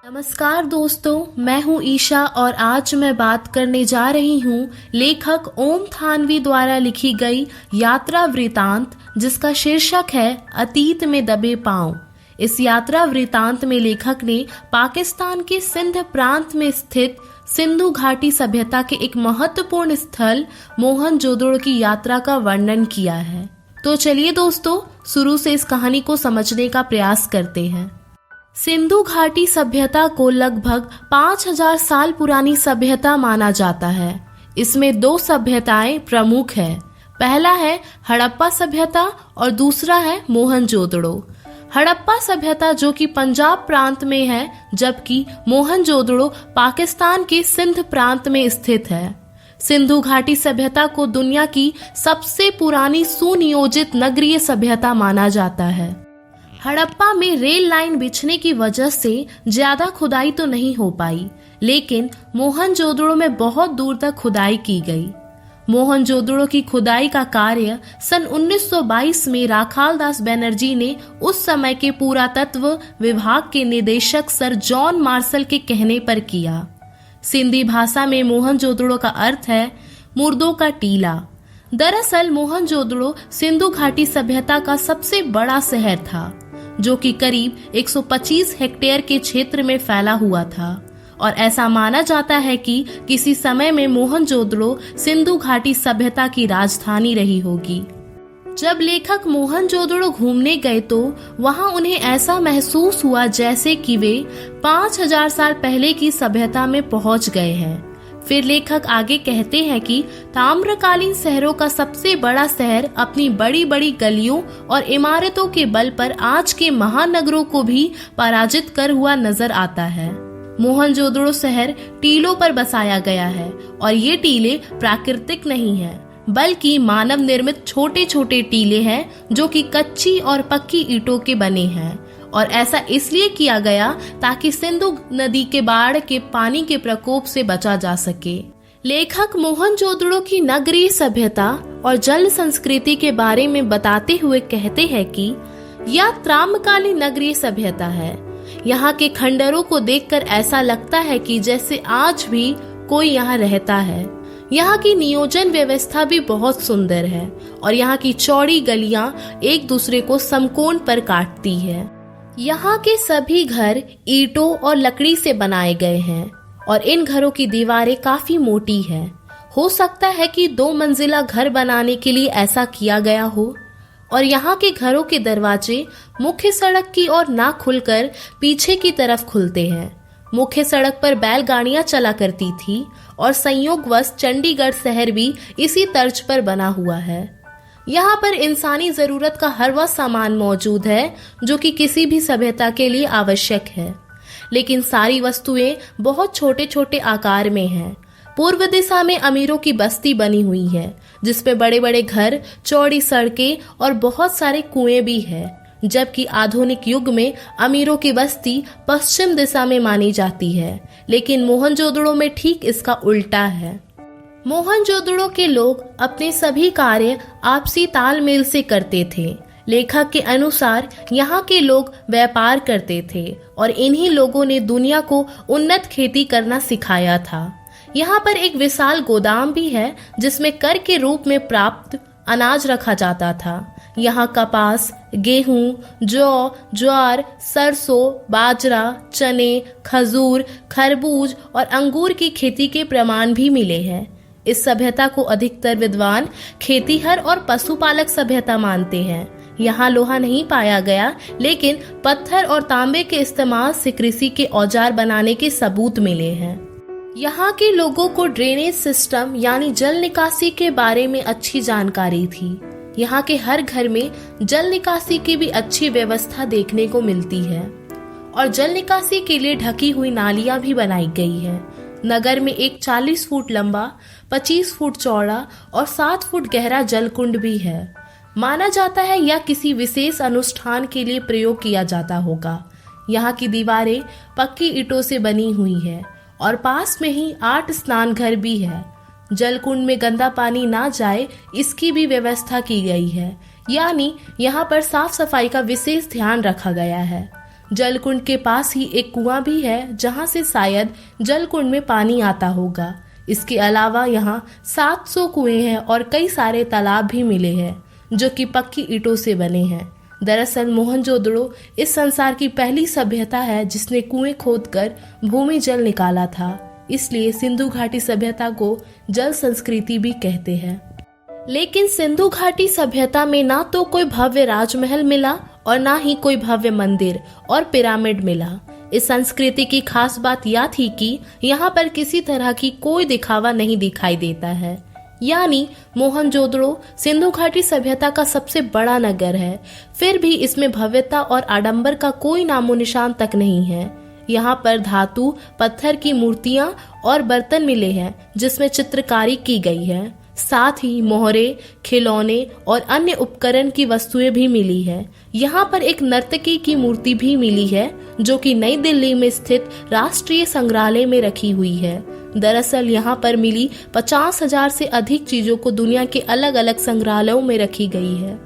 नमस्कार दोस्तों, मैं हूं ईशा और आज मैं बात करने जा रही हूं लेखक ओम थानवी द्वारा लिखी गई यात्रा वृतांत, जिसका शीर्षक है अतीत में दबे पांव। इस यात्रा वृतांत में लेखक ने पाकिस्तान के सिंध प्रांत में स्थित सिंधु घाटी सभ्यता के एक महत्वपूर्ण स्थल मोहनजोदड़ो की यात्रा का वर्णन किया है। तो चलिए दोस्तों, शुरू से इस कहानी को समझने का प्रयास करते हैं। सिंधु घाटी सभ्यता को लगभग 5000 साल पुरानी सभ्यता माना जाता है। इसमें दो सभ्यताएं प्रमुख हैं। पहला है हड़प्पा सभ्यता और दूसरा है मोहनजोदड़ो। हड़प्पा सभ्यता जो कि पंजाब प्रांत में है, जबकि मोहनजोदड़ो पाकिस्तान के सिंध प्रांत में स्थित है। सिंधु घाटी सभ्यता को दुनिया की सबसे पुरानी सुनियोजित नगरीय सभ्यता माना जाता है। हड़प्पा में रेल लाइन बिछने की वजह से ज्यादा खुदाई तो नहीं हो पाई, लेकिन मोहनजोदड़ो में बहुत दूर तक खुदाई की गई। मोहनजोदड़ो की खुदाई का कार्य सन 1922 में राखालदास बनर्जी ने उस समय के पुरातत्व विभाग के निदेशक सर जॉन मार्शल के कहने पर किया। सिंधी भाषा में मोहनजोदड़ो का अर्थ है मुर्दों का टीला। दरअसल मोहनजोदड़ो सिंधु घाटी सभ्यता का सबसे बड़ा शहर था, जो कि करीब 125 हेक्टेयर के क्षेत्र में फैला हुआ था, और ऐसा माना जाता है कि किसी समय में मोहनजोदड़ो सिंधु घाटी सभ्यता की राजधानी रही होगी। जब लेखक मोहनजोदड़ो घूमने गए तो वहां उन्हें ऐसा महसूस हुआ जैसे कि वे 5000 साल पहले की सभ्यता में पहुंच गए हैं। फिर लेखक आगे कहते हैं कि ताम्रकालीन शहरों का सबसे बड़ा शहर अपनी बड़ी बड़ी गलियों और इमारतों के बल पर आज के महानगरों को भी पराजित कर हुआ नजर आता है। मोहनजोदड़ो शहर टीलों पर बसाया गया है, और ये टीले प्राकृतिक नहीं है, बल्कि मानव निर्मित छोटे छोटे टीले हैं जो कि कच्ची और पक्की ईंटों के बने हैं। और ऐसा इसलिए किया गया ताकि सिंधु नदी के बाढ़ के पानी के प्रकोप से बचा जा सके। लेखक मोहनजोदड़ो की नगरीय सभ्यता और जल संस्कृति के बारे में बताते हुए कहते हैं कि यह ताम्रकालीन नगरीय सभ्यता है। यहाँ के खंडरों को देखकर ऐसा लगता है कि जैसे आज भी कोई यहाँ रहता है। यहाँ की नियोजन व्यवस्था भी बहुत सुंदर है, और यहाँ की चौड़ी गलियां एक दूसरे को समकोण पर काटती है। यहाँ के सभी घर ईंटों और लकड़ी से बनाए गए हैं, और इन घरों की दीवारें काफी मोटी हैं। हो सकता है कि 2 मंजिला घर बनाने के लिए ऐसा किया गया हो। और यहाँ के घरों के दरवाजे मुख्य सड़क की ओर ना खुलकर पीछे की तरफ खुलते हैं। मुख्य सड़क पर बैलगाड़ियां चला करती थी, और संयोगवश चंडीगढ़ शहर भी इसी तर्ज पर बना हुआ है। यहाँ पर इंसानी जरूरत का हर वह सामान मौजूद है जो कि किसी भी सभ्यता के लिए आवश्यक है, लेकिन सारी वस्तुएं बहुत छोटे छोटे आकार में हैं। पूर्व दिशा में अमीरों की बस्ती बनी हुई है, जिसमें बड़े बड़े घर, चौड़ी सड़कें और बहुत सारे कुएं भी है, जबकि आधुनिक युग में अमीरों की बस्ती पश्चिम दिशा में मानी जाती है। लेकिन मोहनजोदड़ो में ठीक इसका उल्टा है। मोहनजोदड़ो के लोग अपने सभी कार्य आपसी तालमेल से करते थे। लेखक के अनुसार यहाँ के लोग व्यापार करते थे, और इन्हीं लोगों ने दुनिया को उन्नत खेती करना सिखाया था। यहाँ पर एक विशाल गोदाम भी है, जिसमें कर के रूप में प्राप्त अनाज रखा जाता था। यहाँ कपास, गेहूं, जौ, ज्वार, सरसों, बाजरा, चने, खजूर, खरबूज और अंगूर की खेती के प्रमाण भी मिले हैं। इस सभ्यता को अधिकतर विद्वान खेतीहर और पशुपालक सभ्यता मानते हैं। यहाँ लोहा नहीं पाया गया, लेकिन पत्थर और तांबे के इस्तेमाल से कृषि के औजार बनाने के सबूत मिले हैं। यहाँ के लोगों को ड्रेनेज सिस्टम यानी जल निकासी के बारे में अच्छी जानकारी थी। यहाँ के हर घर में जल निकासी की भी अच्छी व्यवस्था देखने को मिलती है, और जल निकासी के लिए ढकी हुई नालियां भी बनाई गई है। नगर में एक 40 फुट लंबा, 25 फुट चौड़ा और 7 फुट गहरा जलकुंड भी है। माना जाता है यह किसी विशेष अनुष्ठान के लिए प्रयोग किया जाता होगा। यहाँ की दीवारें पक्की ईंटों से बनी हुई है, और पास में ही 8 स्नान घर भी है। जलकुंड में गंदा पानी ना जाए, इसकी भी व्यवस्था की गई है, यानी यहाँ पर साफ सफाई का विशेष ध्यान रखा गया है। जलकुंड के पास ही एक कुआं भी है जहां से शायद जलकुंड में पानी आता होगा। इसके अलावा यहाँ 700 कुएं हैं और कई सारे तालाब भी मिले हैं जो कि पक्की ईंटों से बने हैं। दरअसल मोहनजोदड़ो इस संसार की पहली सभ्यता है जिसने कुएं खोदकर भूमि जल निकाला था, इसलिए सिंधु घाटी सभ्यता को जल संस्कृति भी कहते हैं। लेकिन सिंधु घाटी सभ्यता में ना तो कोई भव्य राजमहल मिला और ना ही कोई भव्य मंदिर और पिरामिड मिला। इस संस्कृति की खास बात यह थी कि यहाँ पर किसी तरह की कोई दिखावा नहीं दिखाई देता है। यानी मोहनजोदड़ो सिंधु घाटी सभ्यता का सबसे बड़ा नगर है, फिर भी इसमें भव्यता और आडंबर का कोई नामो निशान तक नहीं है। यहाँ पर धातु, पत्थर की मूर्तियां और बर्तन मिले हैं जिसमें चित्रकारी की गई है। साथ ही मोहरे, खिलौने और अन्य उपकरण की वस्तुएं भी मिली है। यहाँ पर एक नर्तकी की मूर्ति भी मिली है जो कि नई दिल्ली में स्थित राष्ट्रीय संग्रहालय में रखी हुई है। दरअसल यहाँ पर मिली 50,000 से अधिक चीजों को दुनिया के अलग अलग संग्रहालयों में रखी गई है।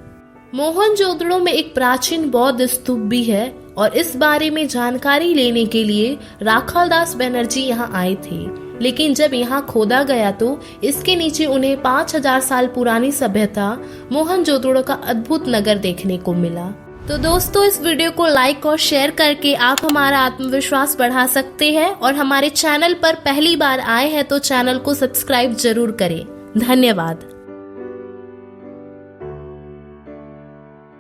मोहनजोदड़ो में एक प्राचीन बौद्ध स्तूप भी है और इस बारे में जानकारी लेने के लिए राखालदास बनर्जी यहाँ आए थे, लेकिन जब यहाँ खोदा गया तो इसके नीचे उन्हें 5000 साल पुरानी सभ्यता मोहनजोदड़ो का अद्भुत नगर देखने को मिला। तो दोस्तों, इस वीडियो को लाइक और शेयर करके आप हमारा आत्मविश्वास बढ़ा सकते हैं और हमारे चैनल पर पहली बार आए हैं तो चैनल को सब्सक्राइब जरूर करें। धन्यवाद।